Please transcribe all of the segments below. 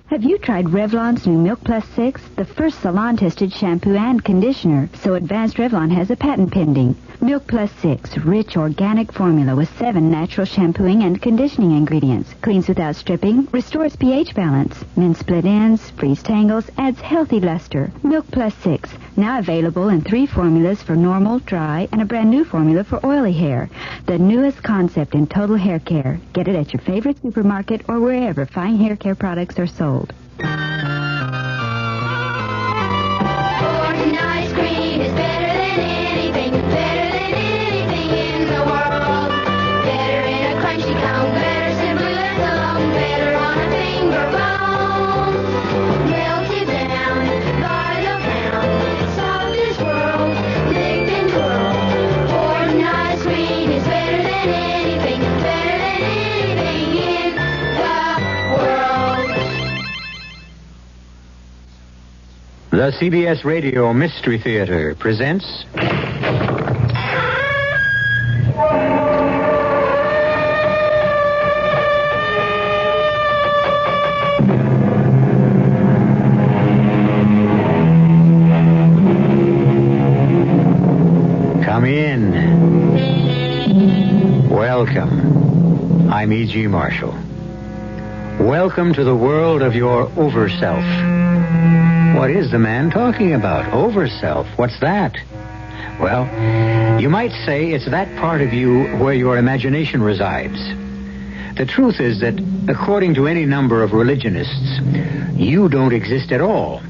Have you tried Revlon's new Milk Plus 6, the first salon-tested shampoo and conditioner? So Advanced Revlon has a patent pending. Milk Plus 6, rich organic formula with 7 natural shampooing and conditioning ingredients. Cleans without stripping, restores pH balance, mends split ends, frees tangles, adds healthy luster. Milk Plus 6, now available in 3 formulas for normal, dry, and a brand new formula for oily hair. The newest concept in total hair care. Get it at your favorite supermarket or wherever fine hair care products are sold. Ice cream is better than anything in the world. Better in a crunchy cone, better simply left alone, better on a finger bone. Melted down by the pound, soft as world, licked and curled. Gordon ice cream is better than anything in the world. The CBS Radio Mystery Theater presents... Come in. Welcome. I'm E.G. Marshall. Welcome to the world of your over-self. What is the man talking about? Over-self. What's that? Well, you might say it's that part of you where your imagination resides. The truth is that, according to any number of religionists, you don't exist at all.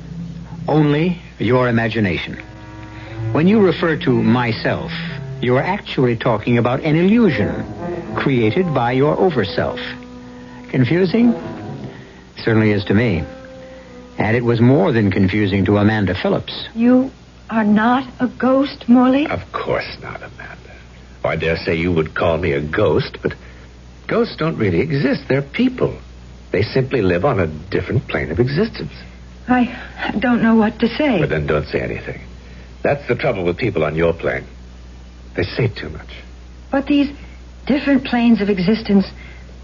Only your imagination. When you refer to myself, you are actually talking about an illusion created by your over-self. Confusing? Certainly is to me. And it was more than confusing to Amanda Phillips. You are not a ghost, Morley? Of course not, Amanda. Oh, I dare say you would call me a ghost, but ghosts don't really exist. They're people. They simply live on a different plane of existence. I don't know what to say. But then don't say anything. That's the trouble with people on your plane. They say too much. But these different planes of existence,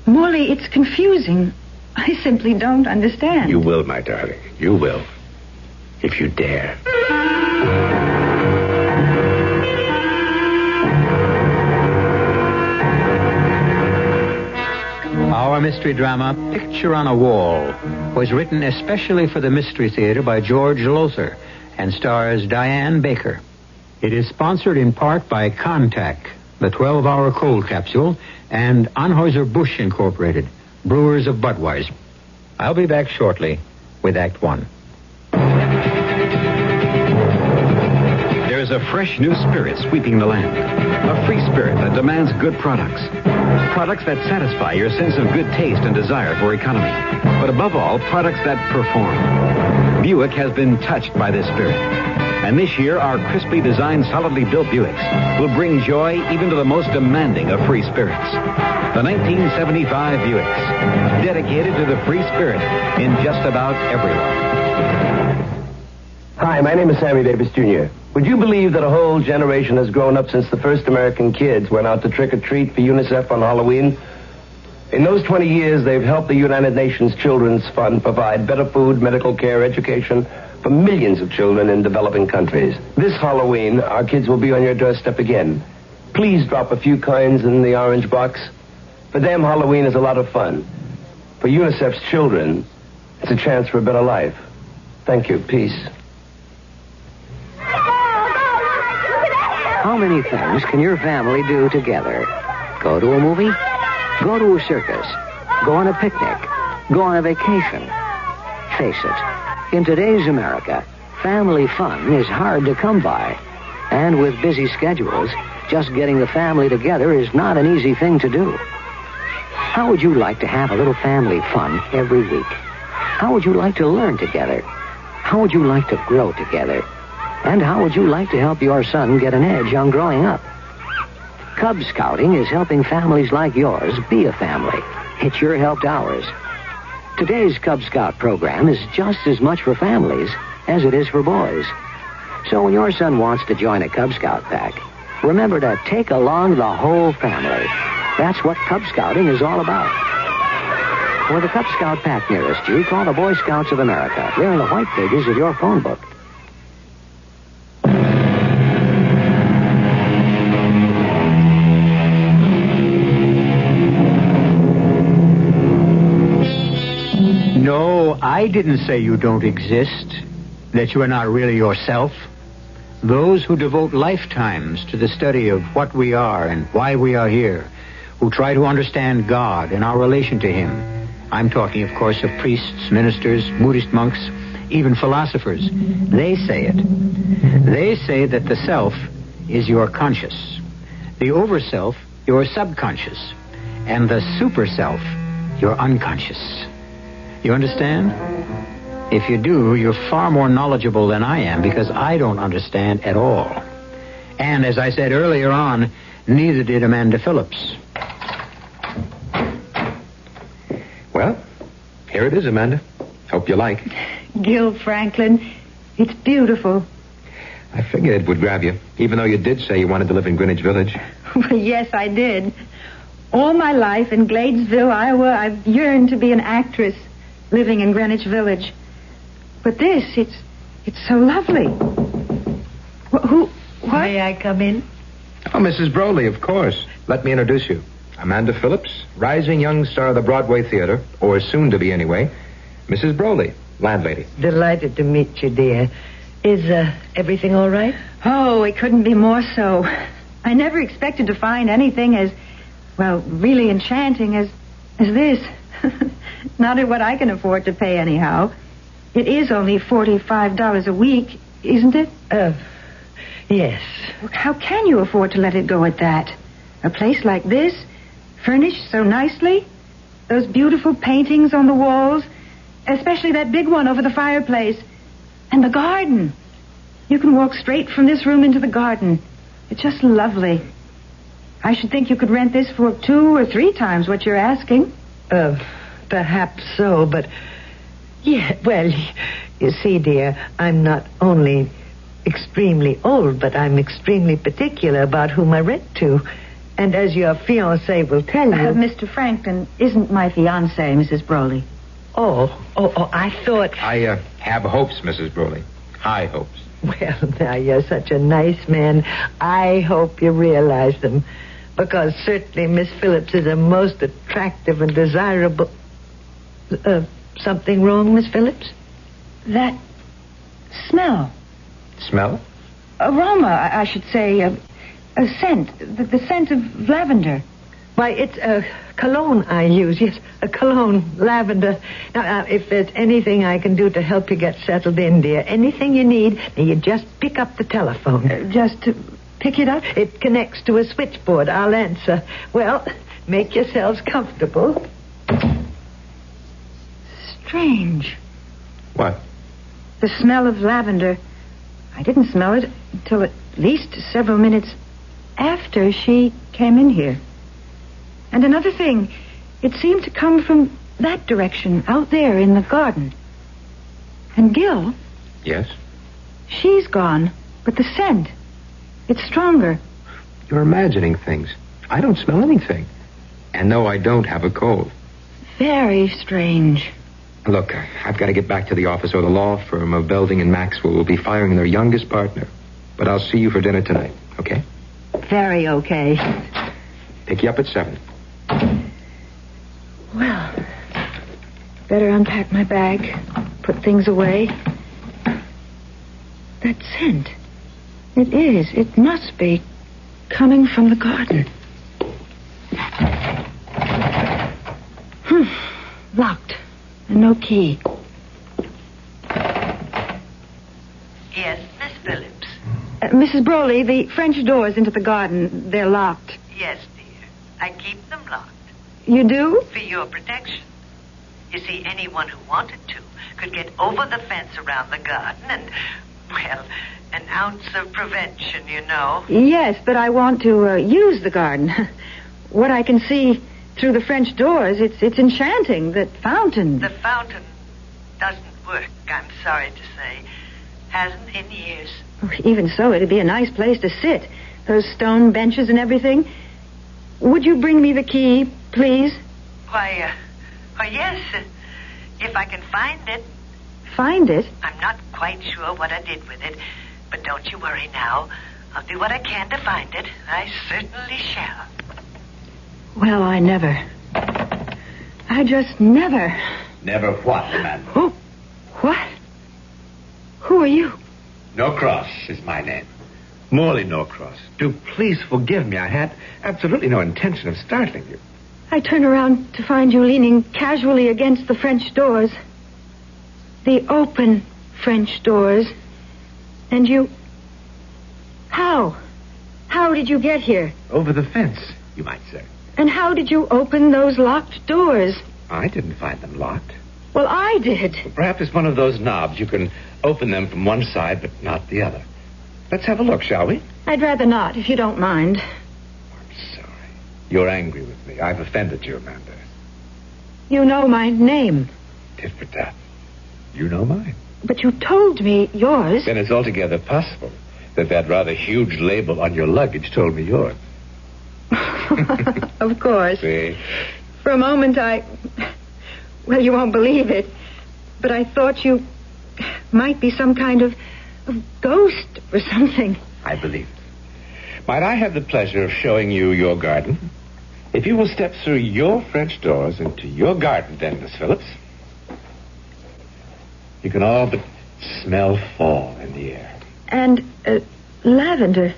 Morley, it's confusing. I simply don't understand. You will, my darling. You will. If you dare. Our mystery drama, Picture on a Wall, was written especially for the Mystery Theater by George Lothar and stars Diane Baker. It is sponsored in part by Contac, the 12-hour cold capsule, and Anheuser-Busch Incorporated, brewers of Budweiser. I'll be back shortly with Act One. There is a fresh new spirit sweeping the land. A free spirit that demands good products. Products that satisfy your sense of good taste and desire for economy. But above all, products that perform. Buick has been touched by this spirit. And this year, our crisply designed, solidly built Buicks will bring joy even to the most demanding of free spirits. The 1975 Buicks, dedicated to the free spirit in just about everyone. Hi, my name is Sammy Davis, Jr. Would you believe that a whole generation has grown up since the first American kids went out to trick-or-treat for UNICEF on Halloween? In those 20 years, they've helped the United Nations Children's Fund provide better food, medical care, education for millions of children in developing countries. This Halloween, our kids will be on your doorstep again. Please drop a few coins in the orange box. For them, Halloween is a lot of fun. For UNICEF's children, it's a chance for a better life. Thank you. Peace. How many things can your family do together? Go to a movie? Go to a circus? Go on a picnic? Go on a vacation? Face it, in today's America, family fun is hard to come by. And with busy schedules, just getting the family together is not an easy thing to do. How would you like to have a little family fun every week? How would you like to learn together? How would you like to grow together? And how would you like to help your son get an edge on growing up? Cub Scouting is helping families like yours be a family. It's your help to ours. Today's Cub Scout program is just as much for families as it is for boys. So when your son wants to join a Cub Scout pack, remember to take along the whole family. That's what Cub Scouting is all about. For the Cub Scout pack nearest you, call the Boy Scouts of America. They're in the white pages of your phone book. No, I didn't say you don't exist, that you are not really yourself. Those who devote lifetimes to the study of what we are and why we are here, who try to understand God and our relation to Him. I'm talking, of course, of priests, ministers, Buddhist monks, even philosophers. They say it. They say that the self is your conscious, the over-self your subconscious, and the super-self your unconscious. You understand? If you do, you're far more knowledgeable than I am, because I don't understand at all. And as I said earlier on, neither did Amanda Phillips. Well, here it is, Amanda. Hope you like. Gil Franklin, it's beautiful. I figured it would grab you, even though you did say you wanted to live in Greenwich Village. Well, yes, I did. All my life in Gladesville, Iowa, I've yearned to be an actress living in Greenwich Village. But this, it's so lovely. What? May I come in? Oh, Mrs. Broley, of course. Let me introduce you. Amanda Phillips, rising young star of the Broadway Theater, or soon to be anyway. Mrs. Broley, landlady. Delighted to meet you, dear. Is everything all right? Oh, it couldn't be more so. I never expected to find anything as, well, really enchanting as this. Not at what I can afford to pay anyhow. It is only $45 a week, isn't it? Yes. How can you afford to let it go at that? A place like this, furnished so nicely, those beautiful paintings on the walls, especially that big one over the fireplace, and the garden. You can walk straight from this room into the garden. It's just lovely. I should think you could rent this for 2 or 3 times what you're asking. Perhaps so, but... Yeah, well, you see, dear, I'm not only extremely old, but I'm extremely particular about whom I rent to. And as your fiancé will tell you... Mr. Franklin isn't my fiancé, Mrs. Broley. Oh, I thought... I have hopes, Mrs. Broley. High hopes. Well, now, you're such a nice man. I hope you realize them. Because certainly Miss Phillips is a most attractive and desirable... something wrong, Miss Phillips? That smell. Smell? Aroma, I should say. A scent. The scent of lavender. Why, it's a cologne I use. Yes, a cologne, lavender. Now, if there's anything I can do to help you get settled in, dear, anything you need, you just pick up the telephone. Just to pick it up? It connects to a switchboard. I'll answer. Well, make yourselves comfortable. Strange. What? The smell of lavender. I didn't smell it until at least several minutes after she came in here. And another thing, it seemed to come from that direction, out there in the garden. And Gil... Yes? She's gone, but the scent, it's stronger. You're imagining things. I don't smell anything. And no, I don't have a cold. Very strange. Look, I've got to get back to the office, or the law firm of Belding and Maxwell will be firing their youngest partner. But I'll see you for dinner tonight, okay? Very okay. Pick you up at 7. Well, better unpack my bag, put things away. That scent. It must be coming from the garden. Locked. And no key. Yes, Miss Phillips. Mrs. Broley, the French doors into the garden, they're locked. Yes, dear. I keep them locked. You do? For your protection. You see, anyone who wanted to could get over the fence around the garden and, well, an ounce of prevention, you know. Yes, but I want to use the garden. What I can see through the French doors, it's enchanting. That fountain. The fountain doesn't work, I'm sorry to say. Hasn't in years. Even so, it'd be a nice place to sit. Those stone benches and everything. Would you bring me the key, please? Why, Oh, yes. If I can find it. Find it? I'm not quite sure what I did with it, but don't you worry now. I'll do what I can to find it. I certainly shall. Well, I never. I just never. Never what, Amanda? Oh, what? Who are you? Norcross is my name. Morley Norcross. Do please forgive me. I had absolutely no intention of startling you. I turned around to find you leaning casually against the French doors. The open French doors. And you... How? How did you get here? Over the fence, you might say. And how did you open those locked doors? I didn't find them locked. Well, I did. Perhaps it's one of those knobs. You can open them from one side, but not the other. Let's have a look, shall we? I'd rather not, if you don't mind. I'm sorry. You're angry with me. I've offended you, Amanda. You know my name. Tit for tat. You know mine. But you told me yours. Then it's altogether possible that rather huge label on your luggage told me yours. Of course. See? For a moment, well, you won't believe it, but I thought you might be some kind of ghost or something. I believe it. Might I have the pleasure of showing you your garden? If you will step through your French doors into your garden, then, Miss Phillips, you can all but smell fall in the air. And lavender.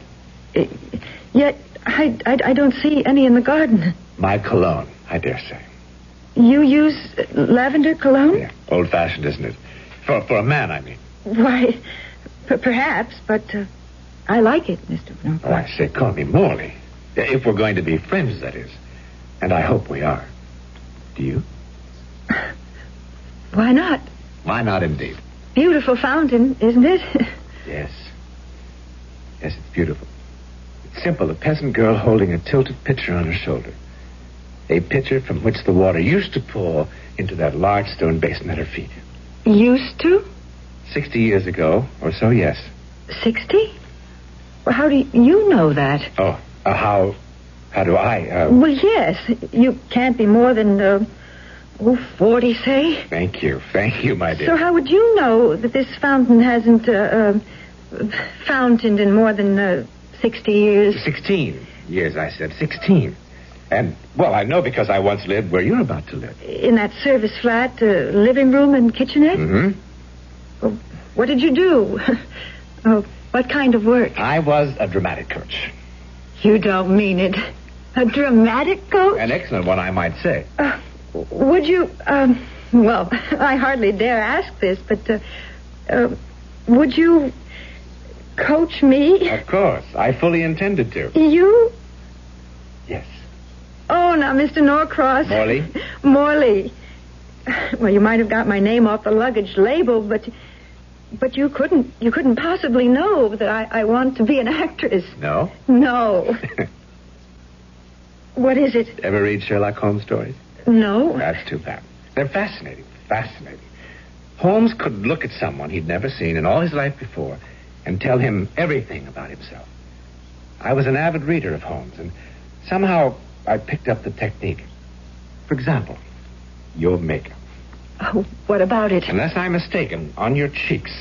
Yet I don't see any in the garden. My cologne, I dare say. You use lavender cologne? Yeah, old-fashioned, isn't it? For a man, I mean. Why, perhaps, but I like it, Mr. Norcross. Oh, I say, call me Morley. If we're going to be friends, that is. And I hope we are. Do you? Why not? Why not, indeed? Beautiful fountain, isn't it? Yes. Yes, it's beautiful. It's simple. A peasant girl holding a tilted pitcher on her shoulder. A pitcher from which the water used to pour into that large stone basin at her feet. Used to? 60 years ago, or so, yes. 60? Well, how do you know that? Oh, how do I? Well, yes. You can't be more than, 40, say. Thank you, my dear. So how would you know that this fountain hasn't, fountained in more than, 60 years? 16 years, I said. 16. And, well, I know because I once lived where you're about to live. In that service flat, living room and kitchenette? Mm-hmm. Well, what did you do? What kind of work? I was a dramatic coach. You don't mean it. A dramatic coach? An excellent one, I might say. Would you, well, I hardly dare ask this, but, would you coach me? Of course. I fully intended to. You? Yes. Oh, now, Mr. Norcross. Morley? Morley. Well, you might have got my name off the luggage label, but you couldn't possibly know that I want to be an actress. No? No. What is it? Ever read Sherlock Holmes stories? No. That's too bad. They're fascinating. Holmes could look at someone he'd never seen in all his life before and tell him everything about himself. I was an avid reader of Holmes, and somehow I picked up the technique. For example, your makeup. Oh, what about it? Unless I'm mistaken, on your cheeks,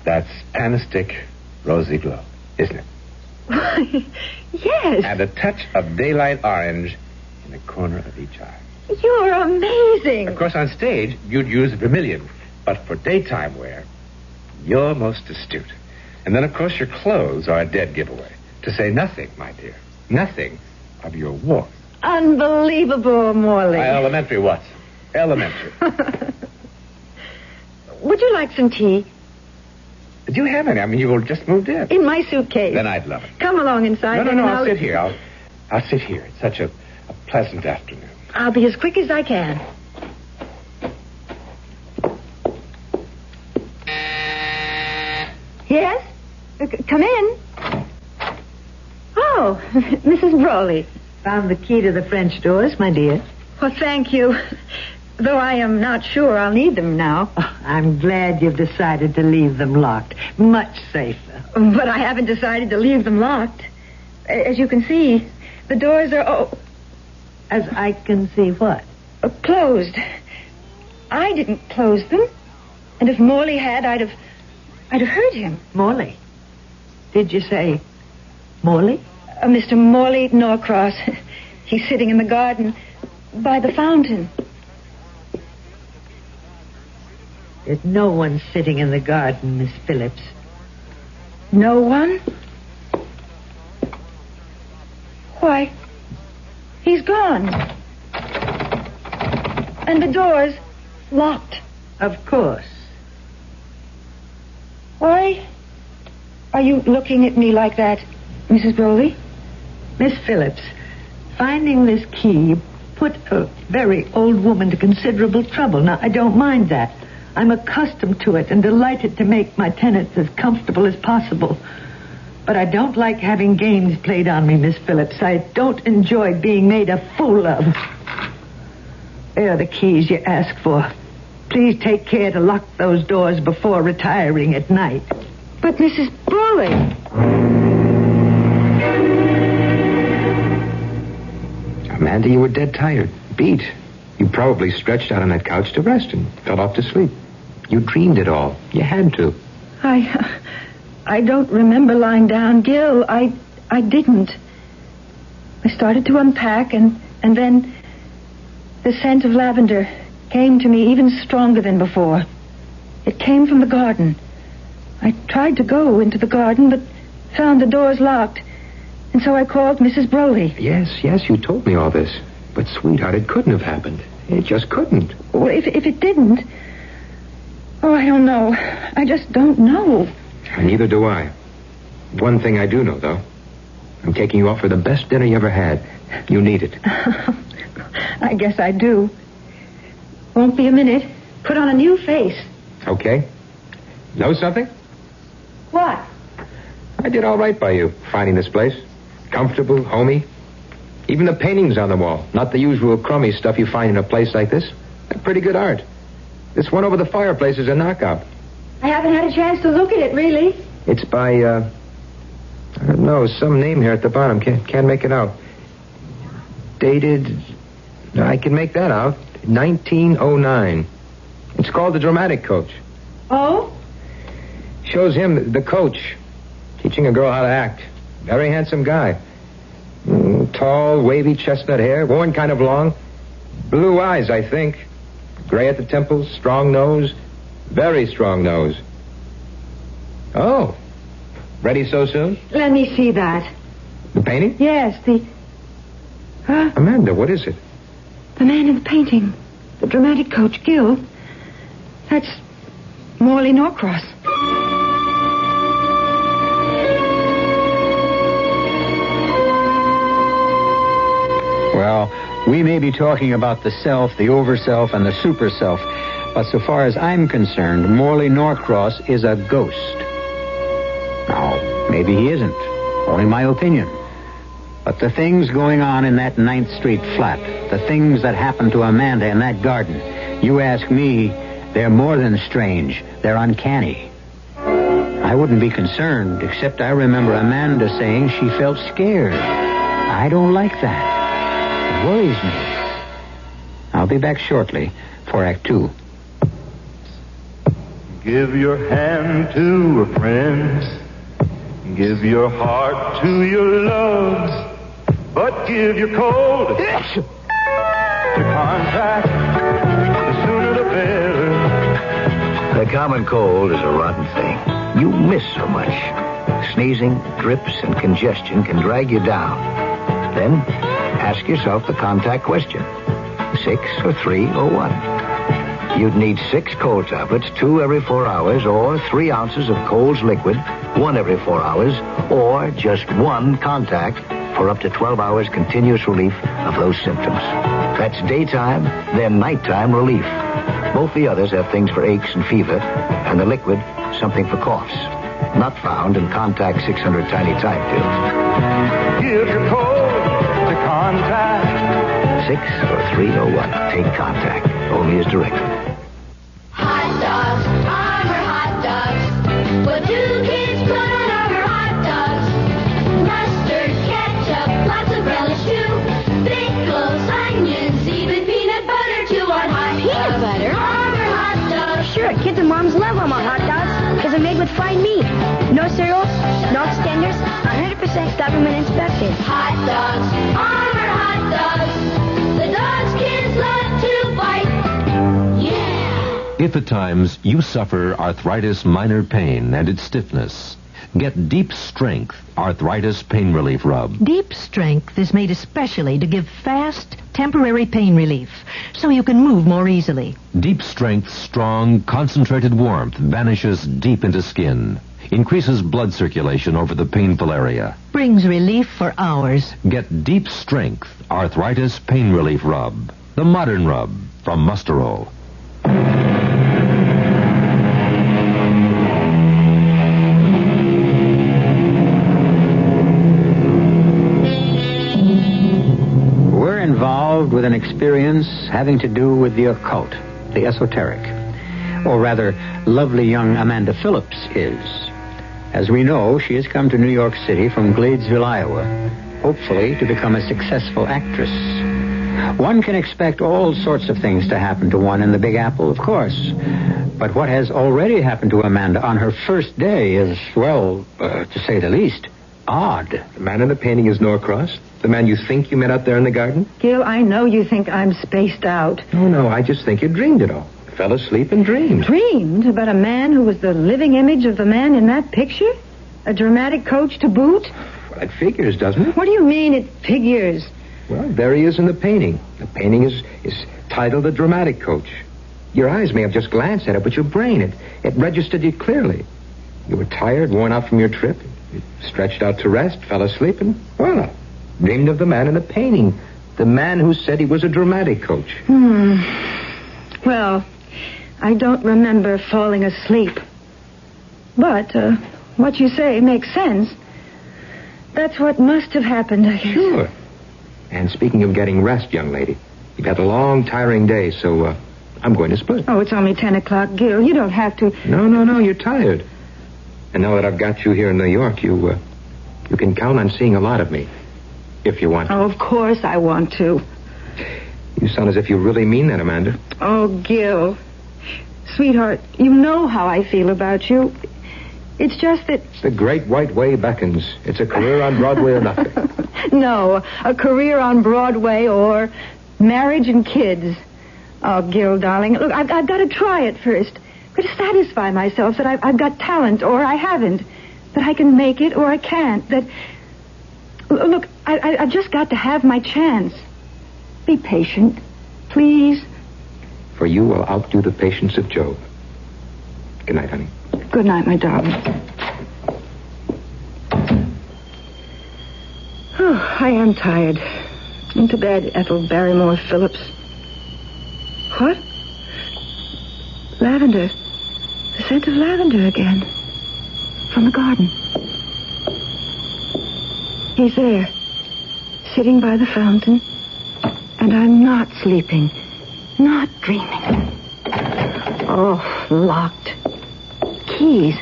that's panistic rosy glow, isn't it? Yes. And a touch of daylight orange in the corner of each eye. You're amazing. Of course, on stage, you'd use vermilion, but for daytime wear, you're most astute. And then, of course, your clothes are a dead giveaway. To say nothing, my dear, nothing of your warmth. Unbelievable, Morley. Elementary what? Elementary. Would you like some tea? Do you have any? I mean, you just moved in. In my suitcase. Then I'd love it. Come along inside. No, I'll sit here. I'll sit here. It's such a pleasant afternoon. I'll be as quick as I can. Yes? Come in. Oh, Mrs. Brawley. Found the key to the French doors, my dear. Well, thank you. Though I am not sure I'll need them now. Oh, I'm glad you've decided to leave them locked. Much safer. But I haven't decided to leave them locked. As you can see, the doors are... As I can see what? Closed. I didn't close them. And if Morley had, I'd have heard him. Morley? Did you say Morley? Mr. Morley Norcross. He's sitting in the garden by the fountain. There's no one sitting in the garden, Miss Phillips. No one? Why, he's gone. And the door's locked. Of course. Why are you looking at me like that, Mrs. Broley? Miss Phillips, finding this key put a very old woman to considerable trouble. Now, I don't mind that. I'm accustomed to it and delighted to make my tenants as comfortable as possible. But I don't like having games played on me, Miss Phillips. I don't enjoy being made a fool of. There are the keys you asked for. Please take care to lock those doors before retiring at night. But Mrs. Broley... Amanda, you were dead tired. Beat. You probably stretched out on that couch to rest and fell off to sleep. You dreamed it all. You had to. I don't remember lying down, Gil. I didn't. I started to unpack, and then the scent of lavender came to me even stronger than before. It came from the garden. I tried to go into the garden, but found the doors locked. And so I called Mrs. Broley. Yes, you told me all this. But, sweetheart, it couldn't have happened. It just couldn't. Well, if it didn't... Oh, I don't know. I just don't know. Neither do I. One thing I do know, though. I'm taking you out for the best dinner you ever had. You need it. I guess I do. Won't be a minute. Put on a new face. Okay. Know something? What? I did all right by you, finding this place. Comfortable, homey. Even the paintings on the wall. Not the usual crummy stuff you find in a place like this. They're pretty good art. This one over the fireplace is a knockout. I haven't had a chance to look at it, really. It's by, I don't know, some name here at the bottom. Can't make it out. Dated, I can make that out. 1909. It's called The Dramatic Coach. Oh? Shows him, the coach, teaching a girl how to act. Very handsome guy. Tall, wavy chestnut hair, worn kind of long. Blue eyes, I think. Gray at the temples, strong nose. Very strong nose. Oh. Ready so soon? Let me see that. The painting? Yes, the... Huh? Amanda, what is it? The man in the painting. The dramatic coach, Gil. That's Morley Norcross. Well, we may be talking about the self, the over-self, and the super-self, but so far as I'm concerned, Morley Norcross is a ghost. Now, maybe he isn't. Only my opinion. But the things going on in that 9th Street flat, the things that happened to Amanda in that garden, you ask me, they're more than strange. They're uncanny. I wouldn't be concerned, except I remember Amanda saying she felt scared. I don't like that. It worries me. I'll be back shortly for Act 2. Give your hand to a friend. Give your heart to your love. But give your cold to contact. The sooner the better. The common cold is a rotten thing. You miss so much. Sneezing, drips, and congestion can drag you down. Then ask yourself the contact question. 6 or 3 or 1? You'd need 6 cold tablets, 2 every 4 hours, or 3 ounces of Cold's liquid, 1 every 4 hours, or just 1 contact for up to 12 hours continuous relief of those symptoms. That's daytime, then nighttime relief. Both the others have things for aches and fever, and the liquid, something for coughs. Not found in Contact 600 Tiny Time pills. Give your cold to contact. 6 or 3 or 1. Take Contact. Only as directed. Hot dogs, Armour hot dogs. What do kids put on Armour hot dogs? Mustard, ketchup, lots of relish too. Pickles, onions, even peanut butter Sure, kids and moms love Hallmark hot dogs because they're made with fine meat. No cereals, no extenders, 100% government inspected. Hot dogs, Armor hot dogs. The dogs kids love to bite. Yeah. If at times you suffer arthritis minor pain and its stiffness, get Deep Strength Arthritis Pain Relief Rub. Deep Strength is made especially to give fast, temporary pain relief so you can move more easily. Deep Strength's strong, concentrated warmth vanishes deep into skin, increases blood circulation over the painful area. Brings relief for hours. Get Deep Strength Arthritis Pain Relief Rub, the modern rub from Musterol. We're involved with an experience having to do with the occult, the esoteric. Or rather, lovely young Amanda Phillips is. As we know, she has come to New York City from Gladesville, Iowa, hopefully to become a successful actress. One can expect all sorts of things to happen to one in the Big Apple, of course. But what has already happened to Amanda on her first day is, well, to say the least, odd. The man in the painting is Norcross? The man you think you met out there in the garden? Gil, I know you think I'm spaced out. No, I just think you dreamed it all. Fell asleep and dreamed. Dreamed about a man who was the living image of the man in that picture? A dramatic coach to boot? Well, it figures, doesn't it? What do you mean it figures? Well, there he is in the painting. The painting is titled The Dramatic Coach. Your eyes may have just glanced at it, but your brain, it registered you clearly. You were tired, worn out from your trip. You stretched out to rest, fell asleep, and, voila, dreamed of the man in the painting. The man who said he was a dramatic coach. Well, I don't remember falling asleep. But what you say makes sense. That's what must have happened, I guess. Sure. And speaking of getting rest, young lady, you've had a long, tiring day, so I'm going to split. Oh, it's only 10 o'clock, Gil. You don't have to... No, you're tired. And now that I've got you here in New York, you can count on seeing a lot of me, if you want to. Oh, of course I want to. You sound as if you really mean that, Amanda. Oh, Gil. Sweetheart, you know how I feel about you. It's just that... The great white way beckons. It's a career on Broadway or nothing. No, a career on Broadway or marriage and kids. Oh, Gil, darling, look, I've got to try it first. I've got to satisfy myself that I've got talent or I haven't. That I can make it or I can't. That... Look, I've just got to have my chance. Be patient, please. For you will outdo the patience of Job. Good night, honey. Good night, my darling. Oh, I am tired. Into bed, Ethel Barrymore Phillips. What? Lavender. The scent of lavender again. From the garden. He's there. Sitting by the fountain. And I'm not sleeping. Not dreaming. Oh, locked. Keys.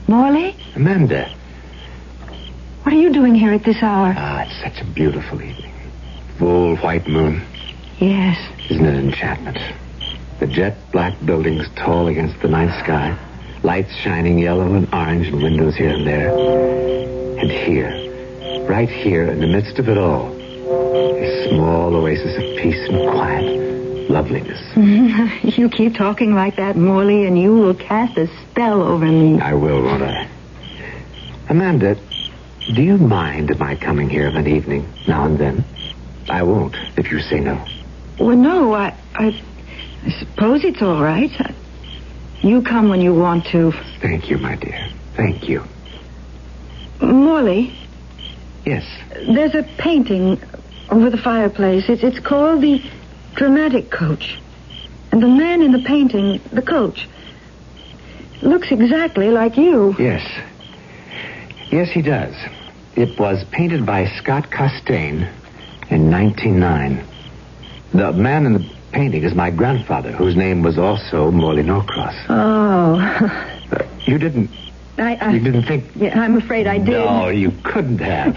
Morley? Amanda. What are you doing here at this hour? It's such a beautiful evening. Full white moon. Yes. Isn't it an enchantment? The jet black buildings tall against the night sky. Lights shining yellow and orange in windows here and there. And here, right here in the midst of it all, a small oasis of peace and quiet, loveliness. You keep talking like that, Morley, and you will cast a spell over me. I will, won't I? Amanda, do you mind my coming here of an evening, now and then? I won't, if you say no. Well, no, I suppose it's all right. You come when you want to. Thank you, my dear. Thank you. Morley? Yes? There's a painting over the fireplace. It's called The Dramatic Coach. And the man in the painting, the coach, looks exactly like you. Yes. Yes, he does. It was painted by Scott Costain in 1909. The man in the painting is my grandfather, whose name was also Morley Norcross. Oh. You didn't You didn't think... Yeah, I'm afraid I did. No, you couldn't have.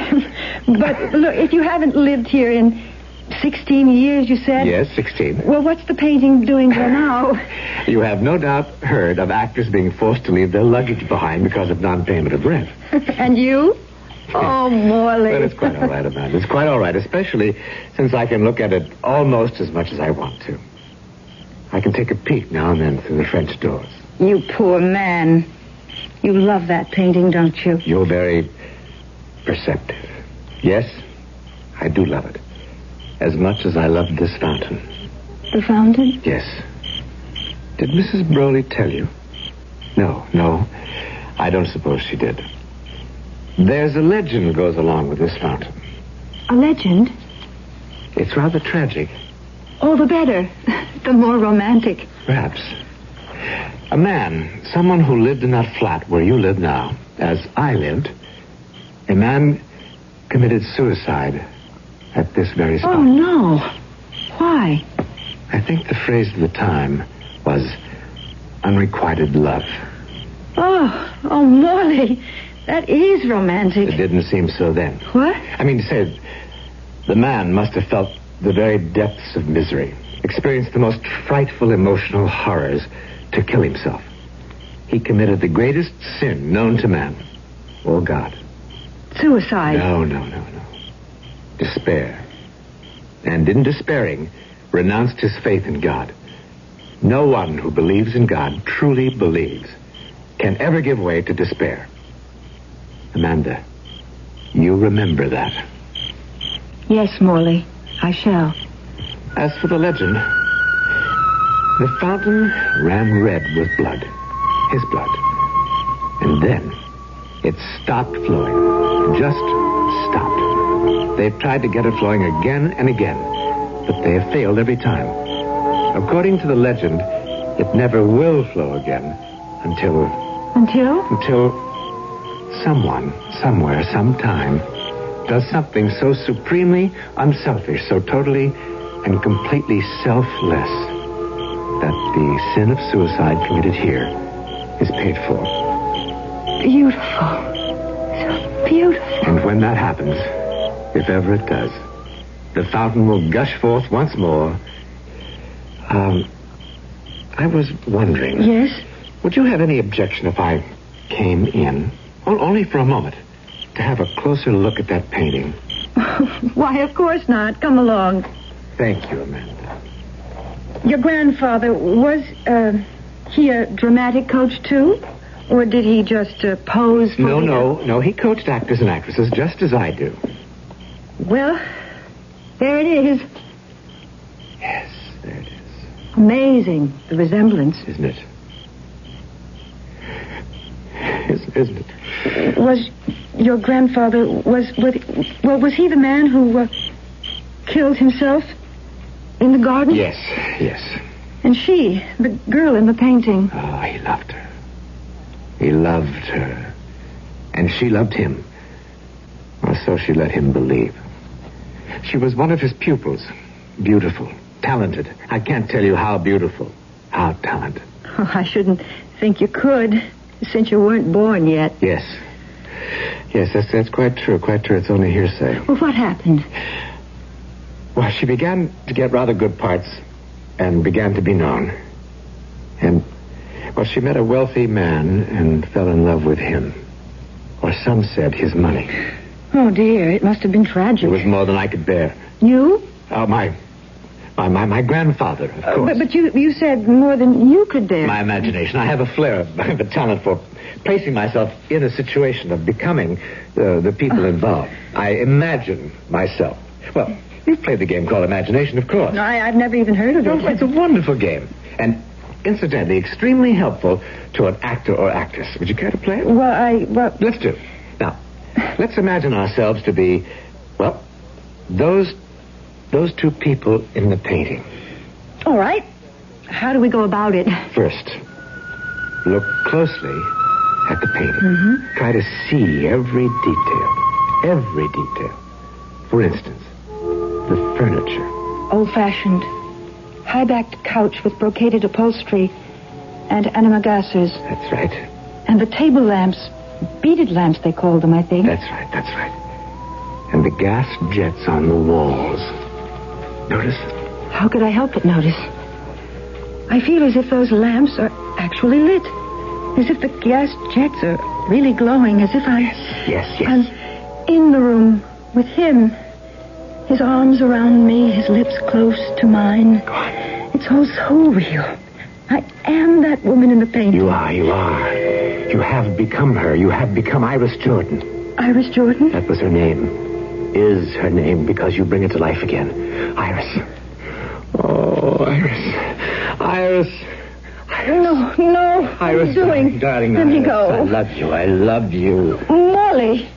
But look, if you haven't lived here in 16 years, you said? Yes, 16. Well, what's the painting doing there now? You have no doubt heard of actors being forced to leave their luggage behind because of non-payment of rent. And you? Oh, Morley. But it's quite all right, Amanda. It's quite all right, especially since I can look at it almost as much as I want to. I can take a peek now and then through the French doors. You poor man. You love that painting, don't you? You're very perceptive. Yes, I do love it. As much as I loved this fountain. The fountain? Yes. Did Mrs. Broley tell you? No. I don't suppose she did. There's a legend goes along with this fountain. A legend? It's rather tragic. All the better. The more romantic. Perhaps. A man, someone who lived in that flat where you live now, as I lived, a man committed suicide at this very spot. Oh, no. Why? I think the phrase of the time was unrequited love. Oh, Morley, that is romantic. It didn't seem so then. What? I mean to say, the man must have felt the very depths of misery, experienced the most frightful emotional horrors to kill himself. He committed the greatest sin known to man. Oh, God. Suicide? No. Despair. And in despairing, renounced his faith in God. No one who believes in God, truly believes, can ever give way to despair. Amanda, you remember that. Yes, Morley, I shall. As for the legend, the fountain ran red with blood. His blood. And then it stopped flowing. Just stopped. They've tried to get it flowing again and again, but they have failed every time. According to the legend, it never will flow again until someone, somewhere, sometime, does something so supremely unselfish, so totally and completely selfless, that the sin of suicide committed here is paid for. Beautiful. So beautiful. And when that happens, if ever it does, the fountain will gush forth once more. I was wondering... Yes? Would you have any objection if I came in, only for a moment, to have a closer look at that painting? Why, of course not. Come along. Thank you, Amanda. Your grandfather, was he a dramatic coach, too? Or did he just pose for... No. He coached actors and actresses just as I do. Well, there it is. Yes, there it is. Amazing, the resemblance. Isn't it? Isn't it? Was your grandfather, was he the man who killed himself in the garden? Yes. And she, the girl in the painting. Oh, he loved her. He loved her. And she loved him. Or so she let him believe. She was one of his pupils. Beautiful. Talented. I can't tell you how beautiful. How talented. Oh, I shouldn't think you could, since you weren't born yet. Yes, that's quite true. Quite true. It's only hearsay. Well, what happened? Well, she began to get rather good parts and began to be known. And, well, she met a wealthy man and fell in love with him. Or some said his money. Oh, dear. It must have been tragic. It was more than I could bear. You? Oh, my grandfather, of course. But you said more than you could bear. My imagination. I have a flair, I have a talent for placing myself in a situation of becoming the people involved. I imagine myself. Well, you've played the game called imagination, of course. No, I've never even heard of it. Oh, it's a wonderful game. And incidentally, extremely helpful to an actor or actress. Would you care to play it? Well, Let's do. Now, let's imagine ourselves to be, well, those two people in the painting. All right. How do we go about it? First, look closely at the painting. Mm-hmm. Try to see every detail. Every detail. For instance, the furniture. Old-fashioned, high-backed couch with brocaded upholstery and antimacassars. That's right. And the table lamps, beaded lamps they called them, I think. That's right. And the gas jets on the walls. Notice? How could I help but notice? I feel as if those lamps are actually lit. As if the gas jets are really glowing. As if Yes. I'm in the room with him. His arms around me, his lips close to mine. It's all so real. I am that woman in the painting. You are. You have become her. You have become Iris Jordan. Iris Jordan? That was her name. Is her name because you bring it to life again. Iris. Oh, Iris. No. What are you doing? Darling, Let me Iris, go. I love you. Molly.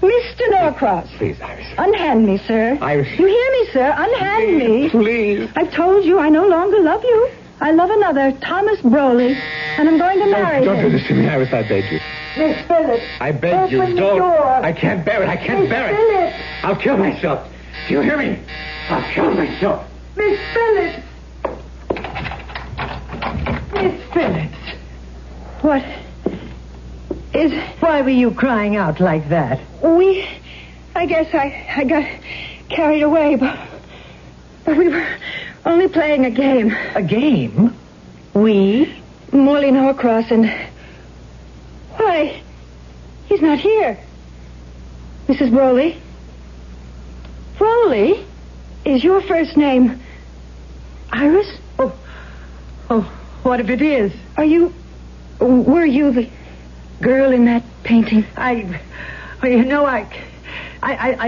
Mr. Norcross. Please, Iris. Unhand me, sir. Iris. You hear me, sir? Unhand me. Please. I've told you I no longer love you. I love another, Thomas Broley, and I'm going to marry him. Don't do this to me, Iris, I beg you. Miss Phillips. I beg you, open the don't. door. I can't bear it. Miss Phillips. I'll kill myself. Do you hear me? I'll kill myself. Miss Phillips. Miss Phillips. What is... Why were you crying out like that? I guess I got carried away, but we were only playing a game. A game? We? Morley Norcross and... Why? He's not here. Mrs. Broley? Broley? Is your first name Iris? Oh, what if it is? Were you the girl in that painting? I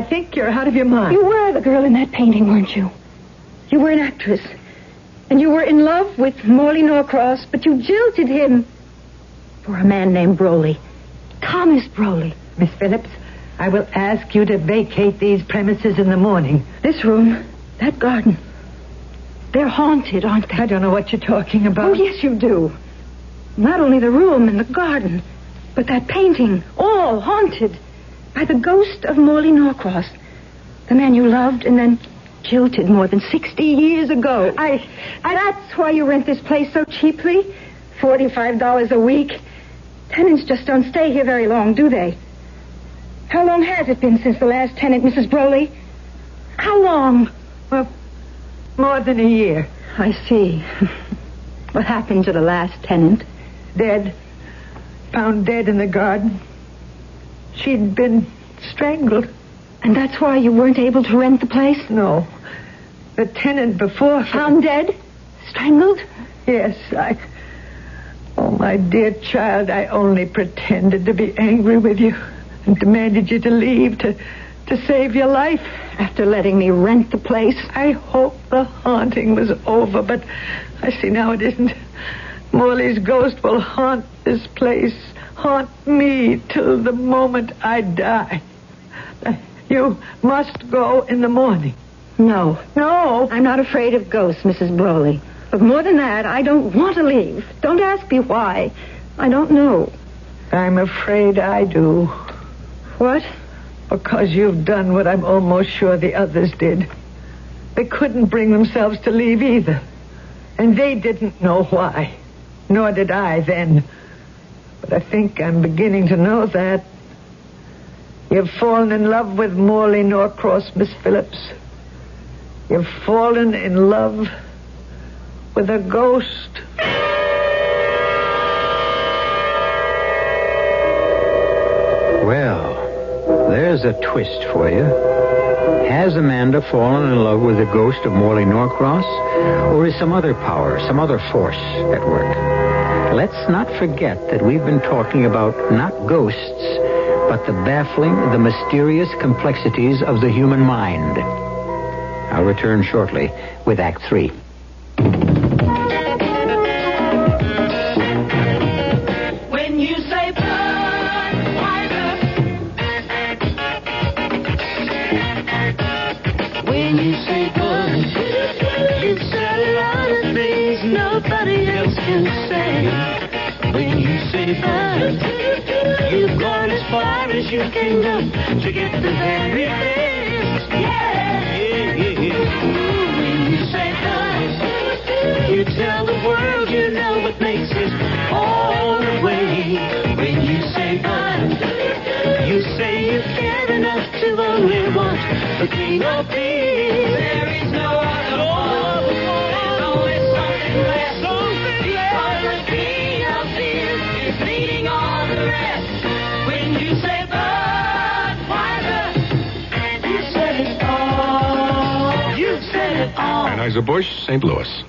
think you're out of your mind. You were the girl in that painting, weren't you? You were an actress. And you were in love with Morley Norcross, but you jilted him for a man named Broley. Thomas Broley. Miss Phillips, I will ask you to vacate these premises in the morning. This room, that garden, they're haunted, aren't they? I don't know what you're talking about. Oh, yes, you do. Not only the room and the garden, but that painting, all haunted by the ghost of Morley Norcross, the man you loved and then jilted more than 60 years ago. That's why you rent this place so cheaply. $45 a week. Tenants just don't stay here very long, do they? How long has it been since the last tenant, Mrs. Broley? How long? Well, more than a year. I see. What happened to the last tenant? Dead. Found dead in the garden. She'd been strangled. And that's why you weren't able to rent the place? No. The tenant before... Found dead? Strangled? Yes, Oh, my dear child, I only pretended to be angry with you and demanded you to leave to save your life. After letting me rent the place? I hoped the haunting was over, but I see now it isn't. Morley's ghost will haunt this place, haunt me till the moment I die. You must go in the morning. No. I'm not afraid of ghosts, Mrs. Broley. But more than that, I don't want to leave. Don't ask me why. I don't know. I'm afraid I do. What? Because you've done what I'm almost sure the others did. They couldn't bring themselves to leave either. And they didn't know why. Nor did I then. But I think I'm beginning to know that. You've fallen in love with Morley Norcross, Miss Phillips. You've fallen in love with a ghost. Well, there's a twist for you. Has Amanda fallen in love with the ghost of Morley Norcross? Or is some other power, some other force at work? Let's not forget that we've been talking about not ghosts, but the baffling, the mysterious complexities of the human mind. I'll return shortly with Act 3. When you say Budweiser, when you say Bud, you said a lot of things nobody else can say. When you say Bud, you've gone as far as you can go to get the very best. Yeah. When you say Bud, you tell the world you know what makes it all the way. heart. The king of bees. There is no other one. There's always something left. Because the king of bees is leading all the rest. When you say Budweiser, you said it all. You said it all. Anheuser-Busch, St. Louis.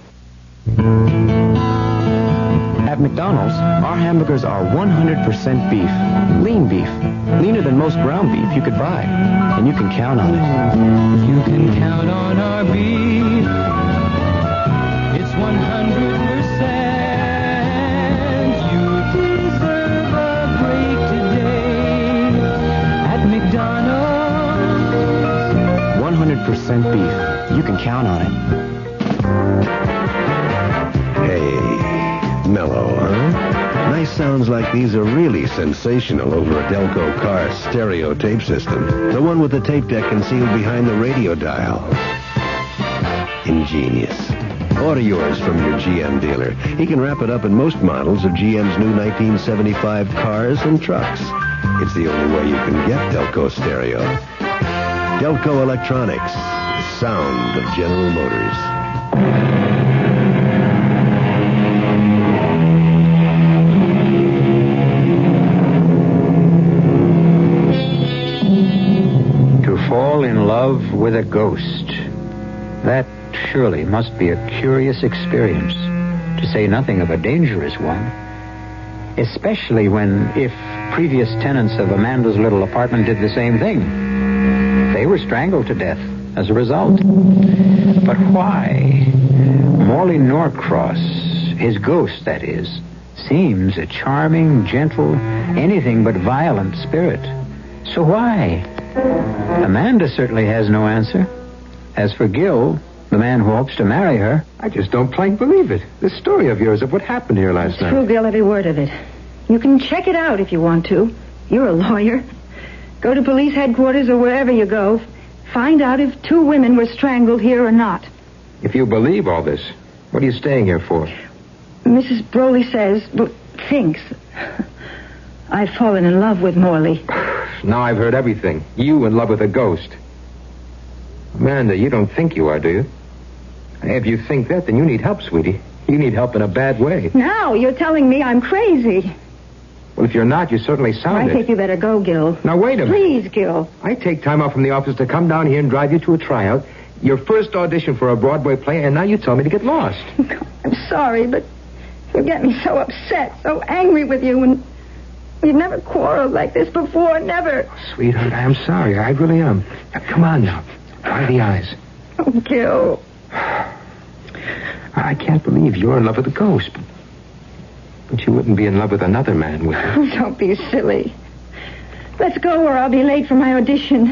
At McDonald's, our hamburgers are 100% beef. Lean beef. Leaner than most ground beef you could buy. And you can count on it. You can count on our beef. It's 100%. You deserve a break today at McDonald's. 100% beef. You can count on it. Hey, mellow, huh? Nice sounds like these are really sensational over a Delco car stereo tape system. The one with the tape deck concealed behind the radio dial. Ingenious. Order yours from your GM dealer. He can wrap it up in most models of GM's new 1975 cars and trucks. It's the only way you can get Delco stereo. Delco Electronics. The sound of General Motors. Fall in love with a ghost. That surely must be a curious experience, to say nothing of a dangerous one. Especially when, if previous tenants of Amanda's little apartment did the same thing, they were strangled to death as a result. But why? Morley Norcross, his ghost, that is, seems a charming, gentle, anything but violent spirit. So why? Amanda certainly has no answer. As for Gil, the man who hopes to marry her... I just don't plain believe it. This story of yours of what happened here last night. True, Gil, every word of it. You can check it out if you want to. You're a lawyer. Go to police headquarters or wherever you go. Find out if 2 women were strangled here or not. If you believe all this, what are you staying here for? Mrs. Broley says, well, thinks, I've fallen in love with Morley. Now I've heard everything. You in love with a ghost. Amanda, you don't think you are, do you? If you think that, then you need help, sweetie. You need help in a bad way. Now you're telling me I'm crazy. Well, if you're not, you certainly sound I think you better go, Gil. Now, wait a minute. Please, Gil. I take time off from the office to come down here and drive you to a tryout, your first audition for a Broadway play, and now you tell me to get lost. I'm sorry, but you get me so upset, so angry with you, and we've never quarreled like this before, never. Sweetheart, I am sorry. I really am. Now, come on now. Dry the eyes. Oh, Gil. I can't believe you're in love with a ghost. But you wouldn't be in love with another man, would you? Oh, don't be silly. Let's go or I'll be late for my audition.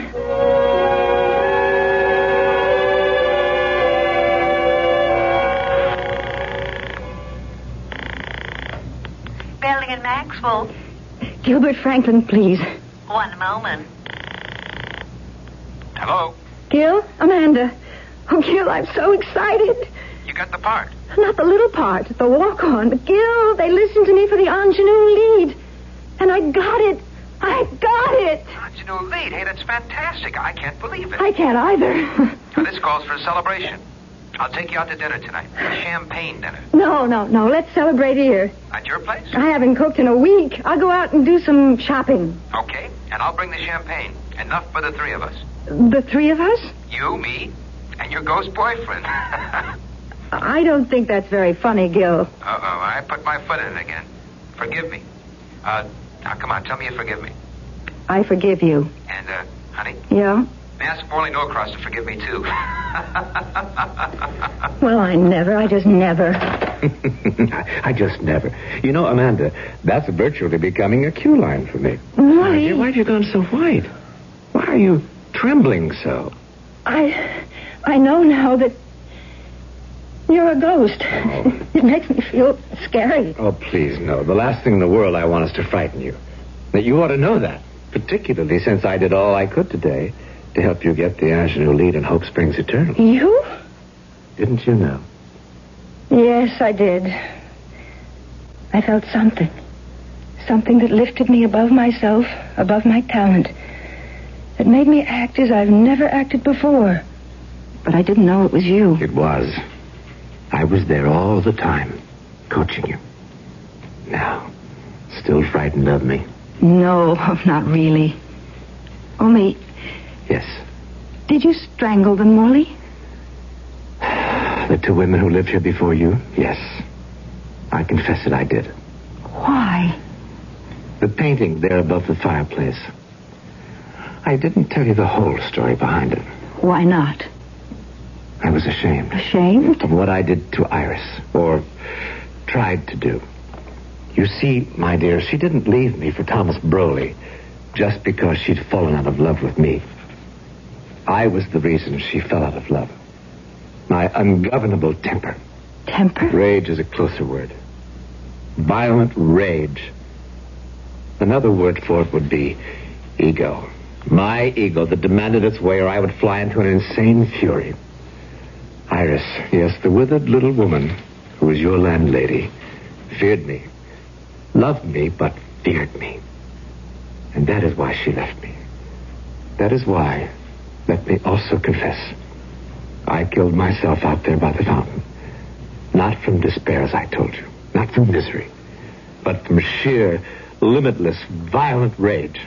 Belding and Maxwell. Gilbert Franklin, please. One moment. Hello? Gil? Amanda. Oh, Gil, I'm so excited. You got the part. Not the little part, the walk-on. Gil, they listened to me for the ingenue lead. And I got it. I got it. Ingenue lead? Hey, that's fantastic. I can't believe it. I can't either. Now, this calls for a celebration. I'll take you out to dinner tonight. A champagne dinner. No. Let's celebrate here. At your place? I haven't cooked in a week. I'll go out and do some shopping. Okay, and I'll bring the champagne. Enough for the 3 of us. The 3 of us? You, me, and your ghost boyfriend. I don't think that's very funny, Gil. Uh-oh, I put my foot in it again. Forgive me. Now, come on, tell me you forgive me. I forgive you. And, honey? Yeah? Ask Morley Norcross to forgive me, too. Well, I just never. I just never. You know, Amanda, that's virtually becoming a cue line for me. Why? Why have you gone so white? Why are you trembling so? I know now that you're a ghost. Oh. It makes me feel scary. Oh, please, no. The last thing in the world I want is to frighten you. That you ought to know that, particularly since I did all I could today to help you get the ingenue lead in Hope Springs Eternal. You? Didn't you know? Yes, I did. I felt something. Something that lifted me above myself, above my talent. That It made me act as I've never acted before. But I didn't know it was you. It was. I was there all the time, coaching you. Now, still frightened of me? No, not really. Only, Yes. did you strangle them, Morley? The two women who lived here before you? Yes. I confess it, I did. Why? The painting there above the fireplace. I didn't tell you the whole story behind it. Why not? I was ashamed. Ashamed? Of what I did to Iris, or tried to do. You see, my dear, she didn't leave me for Thomas Broley just because she'd fallen out of love with me. I was the reason she fell out of love. My ungovernable temper. Temper? Rage is a closer word. Violent rage. Another word for it would be ego. My ego that demanded its way, or I would fly into an insane fury. Iris, yes, the withered little woman who was your landlady, feared me. Loved me, but feared me. And that is why she left me. That is why, let me also confess, I killed myself out there by the fountain. Not from despair, as I told you. Not from misery. But from sheer, limitless, violent rage.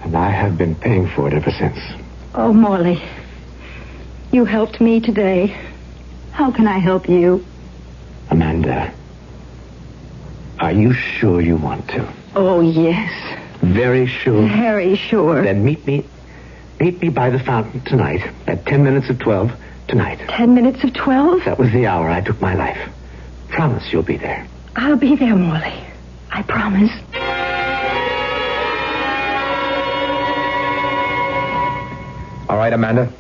And I have been paying for it ever since. Oh, Morley. You helped me today. How can I help you? Amanda, are you sure you want to? Oh, yes. Very sure? Very sure. Then meet me by the fountain tonight at 10 minutes of 12 tonight. 10 minutes of 12? That was the hour I took my life. Promise you'll be there. I'll be there, Morley. I promise. All right, Amanda.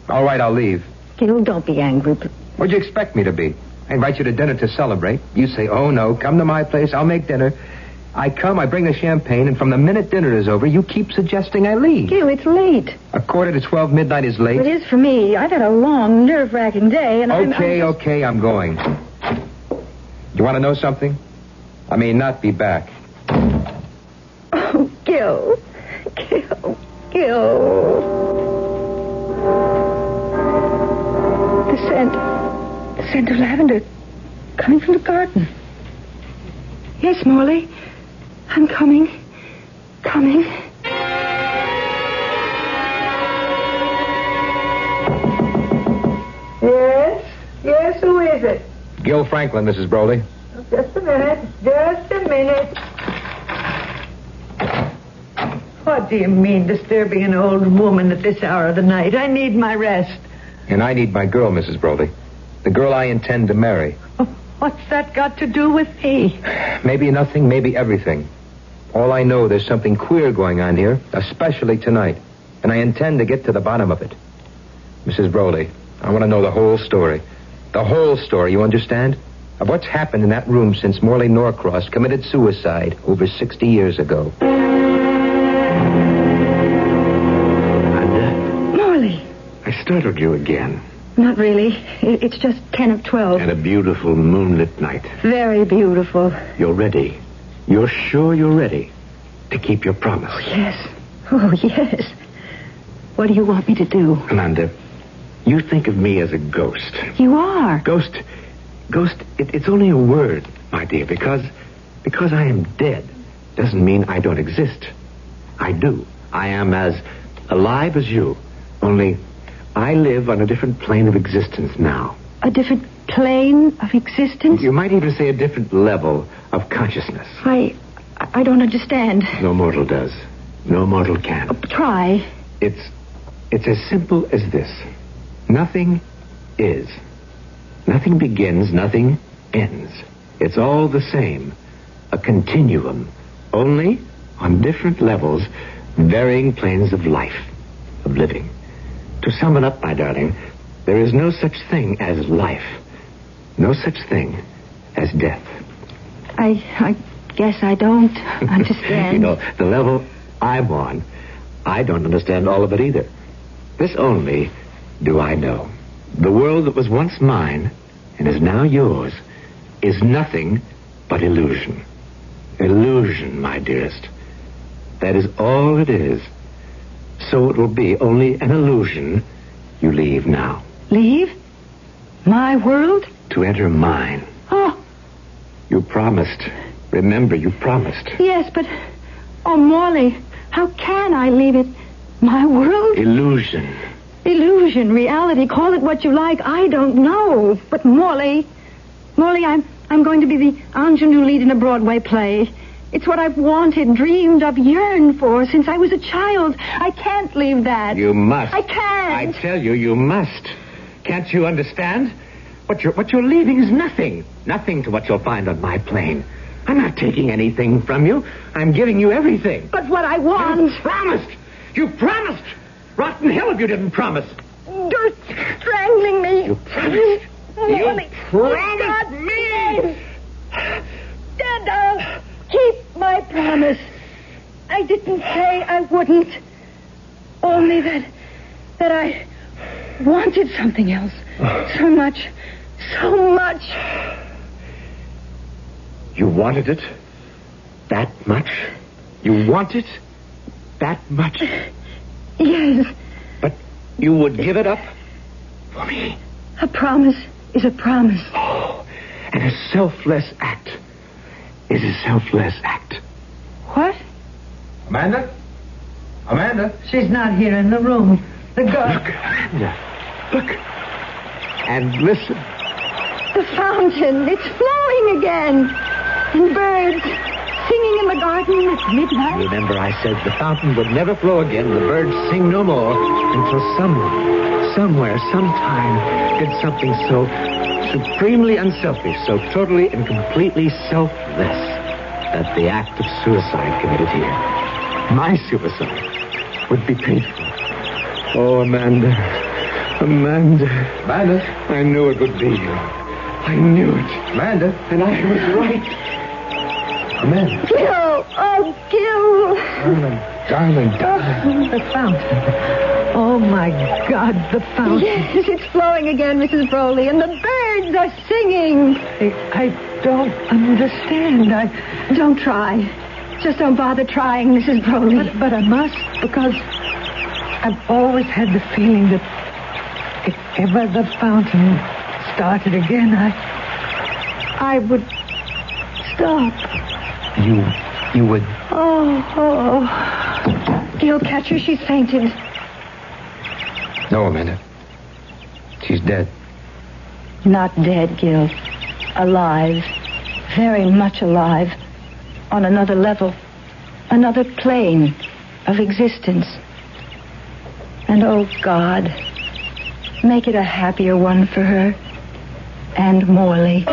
All right, I'll leave. Gil, don't be angry. What'd you expect me to be? I invite you to dinner to celebrate. You say, oh, no, come to my place. I'll make dinner. I come, I bring the champagne, and from the minute dinner is over, you keep suggesting I leave. Gil, it's late. 11:45 midnight is late. It is for me. I've had a long, nerve-wracking day, and Okay, I'm going. You want to know something? I may not be back. Oh, Gil. The scent of lavender coming from the garden. Yes, Morley. I'm coming. Yes, who is it? Gil Franklin, Mrs. Broley. Just a minute. What do you mean, disturbing an old woman at this hour of the night? I need my rest. And I need my girl, Mrs. Broley. The girl I intend to marry. What's that got to do with me? Maybe nothing, maybe everything. All I know, there's something queer going on here, especially tonight. And I intend to get to the bottom of it. Mrs. Broley, I want to know the whole story. The whole story, you understand? Of what's happened in that room since Morley Norcross committed suicide over 60 years ago. Morley. I startled you again. Not really. It's just 10 of 12. And a beautiful moonlit night. Very beautiful. You're ready. You're sure you're ready to keep your promise. Oh, yes. What do you want me to do? Amanda, you think of me as a ghost. You are. Ghost, it's only a word, my dear, because I am dead doesn't mean I don't exist. I do. I am as alive as you, only I live on a different plane of existence now. A different plane of existence? You might even say a different level of consciousness. I don't understand. No mortal does. No mortal can. Try. It's as simple as this. Nothing is. Nothing begins, nothing ends. It's all the same. A continuum. Only on different levels, varying planes of life, of living. To sum it up, my darling, there is no such thing as life. No such thing as death. I guess I don't understand. You know, the level I'm on, I don't understand all of it either. This only do I know. The world that was once mine and is now yours is nothing but illusion. Illusion, my dearest. That is all it is. so it'll be only an illusion, you leave now. Leave? My world? To enter mine. Oh, You promised. Remember, you promised. yes, but... Oh, Morley, how can I leave it? My world? Illusion. Illusion, reality, call it what you like. I don't know. But Morley, I'm going to be the ingenue lead in a Broadway play. It's what I've wanted, dreamed of, yearned for since I was a child. I can't leave that. You must. I can't. I tell you, you must. Can't you understand? What you're leaving is nothing. Nothing to what you'll find on my plane. I'm not taking anything from you. I'm giving you everything. But what I want... You promised. You promised. Rotten hell if you didn't promise. You're strangling me. You promised. Morley, You promised me. Dad, I'll keep my promise. I didn't say I wouldn't. Only that I wanted something else. So much. So much. You wanted it? That much? You want it? That much? Yes. But you would give it up for me? A promise is a promise. Oh, and a selfless act is a selfless act. What? Amanda? Amanda? She's not here in the room. The girl... Look, Amanda. Look. And listen. The fountain. It's flowing again. And birds singing in the garden at midnight. Remember I said the fountain would never flow again. The birds sing no more until someone, somewhere, sometime did something so supremely unselfish, so totally and completely selfless that the act of suicide committed here, my suicide, would be paid for. Oh, Amanda. Amanda. I knew it would be you. I knew it. Amanda. And I was right. Amanda. Gil! Oh, Gil! Darling. The fountain. Oh, my God, the fountain. Yes, it's flowing again, Mrs. Broley, and the birds are singing. I don't understand. Don't try. Just don't bother trying, Mrs. Broley. But I must, because I've always had the feeling that if ever the fountain started again, I would stop. You would... Oh. Gil, catch her. She's fainted. No, Amanda. She's dead. Not dead, Gil. Alive. Very much alive. On another level. Another plane of existence. And oh, God, make it a happier one for her. And Morley.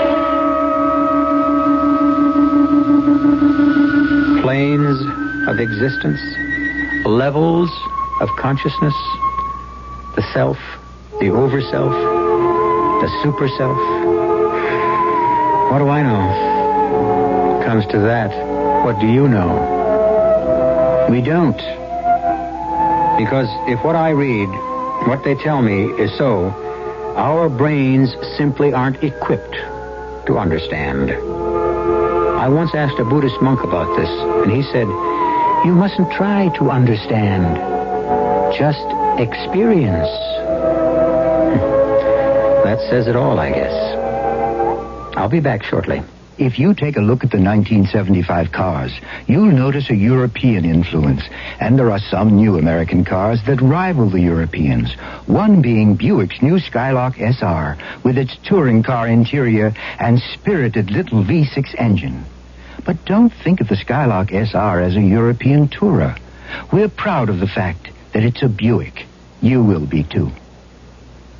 Planes of existence, levels of consciousness, the self, the over-self, the super-self. What do I know? Comes to that, what do you know? We don't. Because if what I read, what they tell me is so, our brains simply aren't equipped to understand. I once asked a Buddhist monk about this, and he said, you mustn't try to understand. Just experience. That says it all, I guess. I'll be back shortly. If you take a look at the 1975 cars, you'll notice a European influence. And there are some new American cars that rival the Europeans. One being Buick's new Skylark SR, with its touring car interior and spirited little V6 engine. But don't think of the Skylark SR as a European tourer. We're proud of the fact that it's a Buick. You will be, too.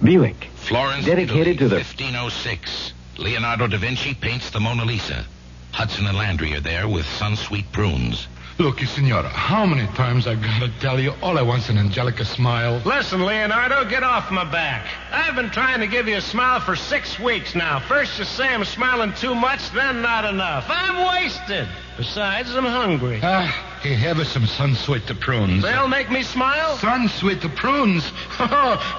Buick. Florence, dedicated Italy, to the 1506. Leonardo da Vinci paints the Mona Lisa. Hudson and Landry are there with sun-sweet prunes. Look, Signora, how many times I gotta tell you all I want's an Angelica smile? Listen, Leonardo, get off my back. I've been trying to give you a smile for 6 weeks now. First you say I'm smiling too much, then not enough. I'm wasted. Besides, I'm hungry. Hey, have us some Sunsweet prunes. They'll make me smile? Sunsweet prunes.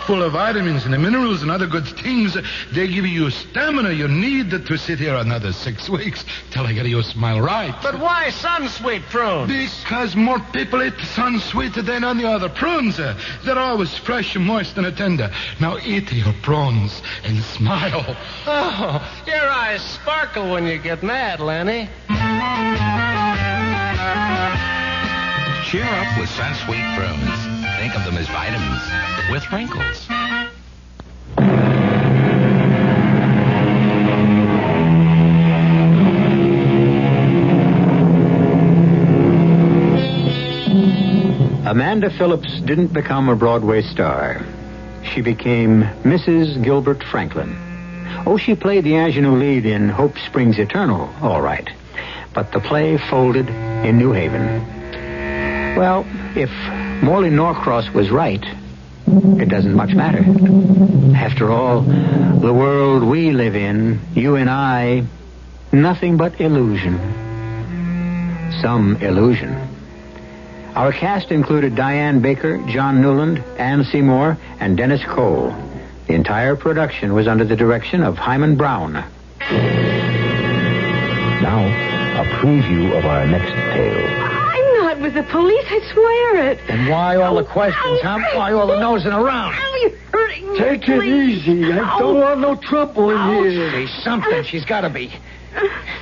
Full of vitamins and minerals and other good things. They give you stamina you need to sit here another 6 weeks till I get your smile right. But why Sunsweet prunes? Because more people eat Sunsweet than any other prunes. They're always fresh and moist and tender. Now eat your prunes and smile. Oh, your eyes sparkle when you get mad, Lenny. Cheer up with Sunsweet prunes. Think of them as vitamins with wrinkles. Amanda Phillips didn't become a Broadway star. She became Mrs. Gilbert Franklin. Oh, she played the ingenue lead in Hope Springs Eternal, all right. But the play folded in New Haven. Well, if Morley Norcross was right, it doesn't much matter. After all, the world we live in, you and I, nothing but illusion. Some illusion. Our cast included Diane Baker, John Newland, Ann Seymour, and Dennis Cole. The entire production was under the direction of Hyman Brown. Now, a preview of our next tale. I'm not with the police, I swear it. And why all the questions, huh? Why all the nosing around? Ow, you're hurting me. Take it easy. I don't want no trouble in here. She's something. She's got to be.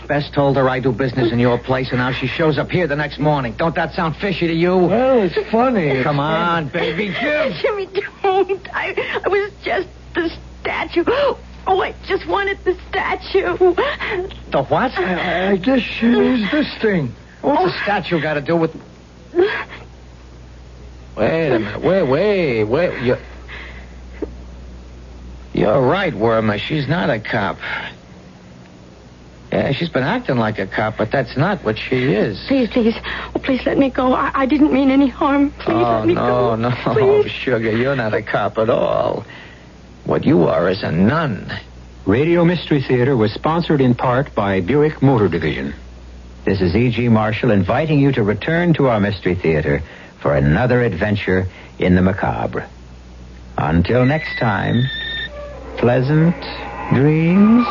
Bess told her I do business in your place, and now she shows up here the next morning. Don't that sound fishy to you? Well, it's funny. Come on, baby, give. Jimmy, don't. I was just the statue. Oh, I just wanted the statue. The what? I guess she needs this thing. What's the statue got to do with... Wait a minute. Wait. You're right, Wormer. She's not a cop. Yeah, she's been acting like a cop, but that's not what she is. Please. Oh, please let me go. I didn't mean any harm. Please let me go. No, Please. sugar, you're not a cop at all. What you are is a nun. Radio Mystery Theater was sponsored in part by Buick Motor Division. This is E.G. Marshall inviting you to return to our Mystery Theater for another adventure in the macabre. Until next time, pleasant dreams.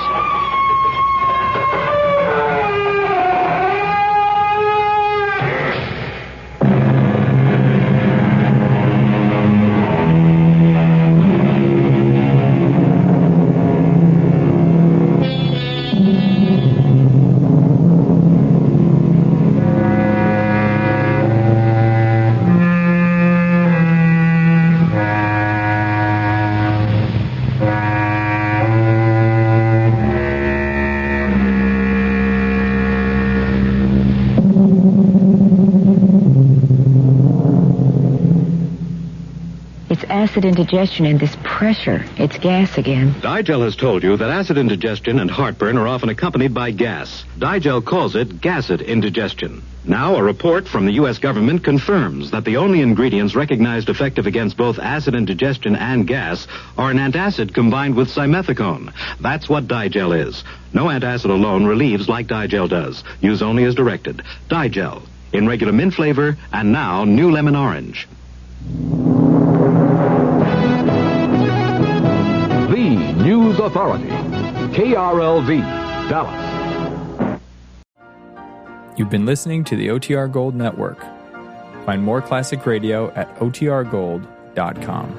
Acid indigestion and this pressure. It's gas again. Digel has told you that acid indigestion and heartburn are often accompanied by gas. Digel calls it gassed indigestion. Now, a report from the U.S. government confirms that the only ingredients recognized effective against both acid indigestion and gas are an antacid combined with simethicone. That's what Digel is. No antacid alone relieves like Digel does. Use only as directed. Digel, in regular mint flavor, and now new lemon orange. News Authority, KRLV, Dallas. You've been listening to the OTR Gold Network. Find more classic radio at otrgold.com.